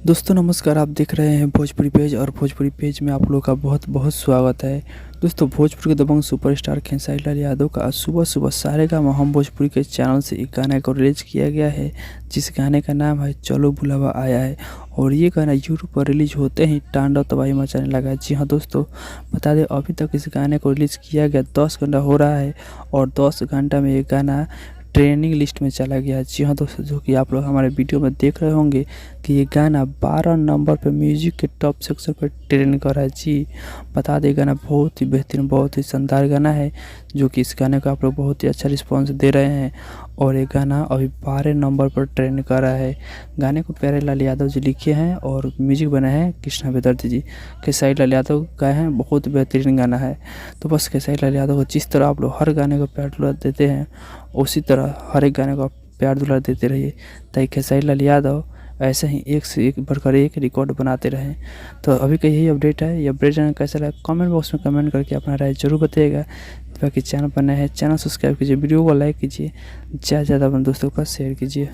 दोस्तों नमस्कार, आप देख रहे हैं भोजपुरी पेज और भोजपुरी पेज में आप लोगों का बहुत बहुत स्वागत है। दोस्तों भोजपुरी के दबंग सुपरस्टार खेसारी लाल यादव का आज सुबह सुबह सारेगामा हम भोजपुरी के चैनल से एक गाने को रिलीज किया गया है, जिस गाने का नाम है चलो बुलावा आया है। और ये गाना यूट्यूब पर रिलीज होते ही तांडव तबाही मचाने लगा है। जी हाँ दोस्तों, बता दें अभी तक इस गाने को रिलीज़ किया गया 10 घंटा हो रहा है और 10 घंटा में ये गाना ट्रेंडिंग लिस्ट में चला गया। जी हाँ दोस्तों, जो कि आप लोग हमारे वीडियो में देख रहे होंगे कि ये गाना 12 नंबर पे म्यूजिक के टॉप सेक्शन पर ट्रेंड कर रहा है। जी बता दें, गाना बहुत ही बेहतरीन, बहुत ही शानदार गाना है, जो कि इस गाने को आप लोग बहुत ही अच्छा रिस्पॉन्स दे रहे हैं। और ये गाना अभी 12 नंबर पर ट्रेंड कर रहा है। गाने को प्यारे लाल यादव जी लिखे हैं और म्यूजिक बनाए हैं कृष्णा बेदर्जी जी। खेसारी लाल यादव गाए हैं, बहुत बेहतरीन गाना है। तो बस खेसारी लाल यादव को जिस तरह आप लोग हर गाने को प्यार दुलार देते हैं, उसी तरह हर एक गाने को आप प्यार दुलार देते रहिए, ताकि खेसारी लाल यादव ऐसे ही एक से एक बढ़कर एक रिकॉर्ड बनाते रहें। तो अभी का यही अपडेट है। ये अपडेट जानना कैसा लगा कमेंट बॉक्स में कमेंट करके अपना राय जरूर बताइएगा। बाकी चैनल पर नए हैं, चैनल सब्सक्राइब कीजिए, वीडियो को लाइक कीजिए, ज़्यादा से ज़्यादा अपने दोस्तों के पास शेयर कीजिए।